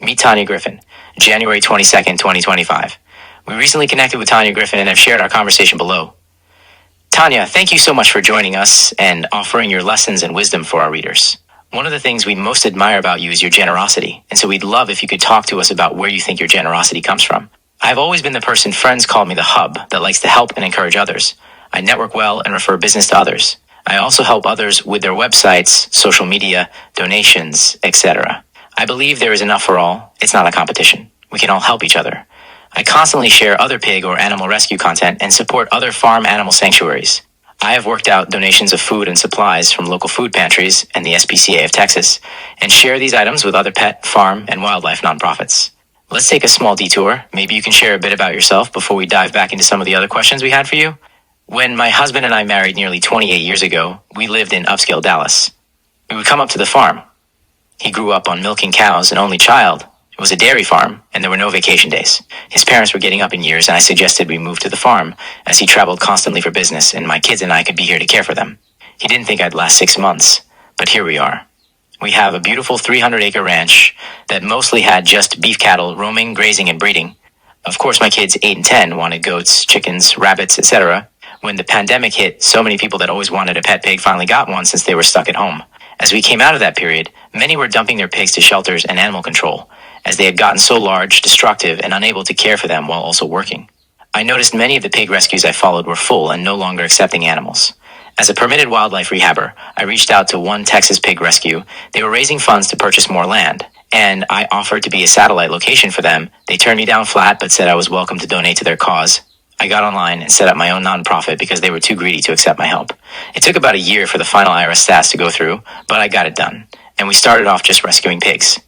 Meet Tanya Griffin, January 22nd, 2025. We recently connected with Tanya Griffin and have shared our conversation below. Tanya, thank you so much for joining us and offering your lessons and wisdom for our readers. One of the things we most admire about you is your generosity, and so we'd love if you could talk to us about where you think your generosity comes from. I've always been the person friends call me the hub that likes to help and encourage others. I network well and refer business to others. I also help others with their websites, social media, donations, etc. I believe there is enough for all. It's not a competition. We can all help each other. I constantly share other pig or animal rescue content and support other farm animal sanctuaries. I have worked out donations of food and supplies from local food pantries and the SPCA of Texas and share these items with other pet, farm, and wildlife nonprofits. Let's take a small detour. Maybe you can share a bit about yourself before we dive back into some of the other questions we had for you. When my husband and I married nearly 28 years ago, we lived in upscale Dallas. We would come up to the farm. He grew up on milking cows, an only child. It was a dairy farm, and there were no vacation days. His parents were getting up in years, and I suggested we move to the farm, as he traveled constantly for business, and my kids and I could be here to care for them. He didn't think I'd last 6 months, but here we are. We have a beautiful 300-acre ranch that mostly had just beef cattle roaming, grazing, and breeding. Of course, my kids 8 and 10 wanted goats, chickens, rabbits, etc. When the pandemic hit, so many people that always wanted a pet pig finally got one since they were stuck at home. As we came out of that period, many were dumping their pigs to shelters and animal control, as they had gotten so large, destructive, and unable to care for them while also working. I noticed many of the pig rescues I followed were full and no longer accepting animals. As a permitted wildlife rehabber, I reached out to one Texas pig rescue. They were raising funds to purchase more land, and I offered to be a satellite location for them. They turned me down flat, but said I was welcome to donate to their cause. I got online and set up my own nonprofit because they were too greedy to accept my help. It took about a year for the final IRS stats to go through, but I got it done, and we started off just rescuing pigs.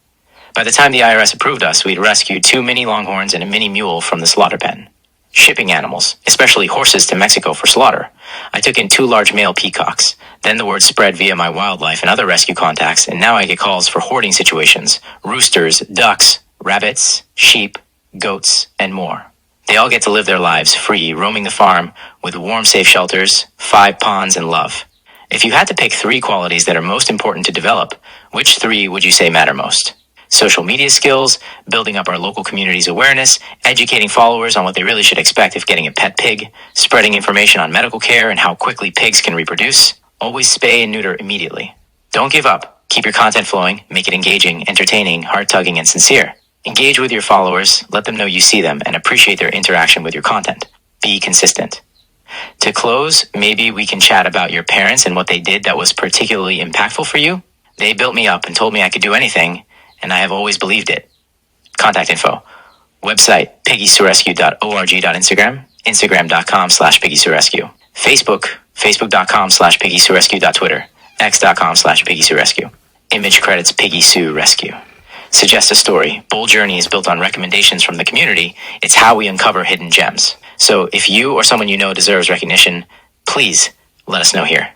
By the time the IRS approved us, we'd rescued 2 mini longhorns and a mini mule from the slaughter pen. Shipping animals, especially horses, to Mexico for slaughter. I took in 2 large male peacocks. Then the word spread via my wildlife and other rescue contacts, and now I get calls for hoarding situations, roosters, ducks, rabbits, sheep, goats, and more. They all get to live their lives free, roaming the farm with warm, safe shelters, 5 ponds, and love. If you had to pick 3 qualities that are most important to develop, which 3 would you say matter most? Social media skills, building up our local community's awareness, educating followers on what they really should expect if getting a pet pig, spreading information on medical care and how quickly pigs can reproduce. Always spay and neuter immediately. Don't give up. Keep your content flowing, make it engaging, entertaining, heart-tugging, and sincere. Engage with your followers, let them know you see them, and appreciate their interaction with your content. Be consistent. To close, maybe we can chat about your parents and what they did that was particularly impactful for you. They built me up and told me I could do anything, and I have always believed it. Contact info. Website, piggysuerescue.org.instagram, instagram.com/piggysuerescue. Facebook, facebook.com/piggysuerescue.twitter, x.com/piggysuerescue. Image credits Piggy Sue Rescue. Suggest a story. Bold Journey is built on recommendations from the community. It's how we uncover hidden gems. So if you or someone you know deserves recognition, please let us know here.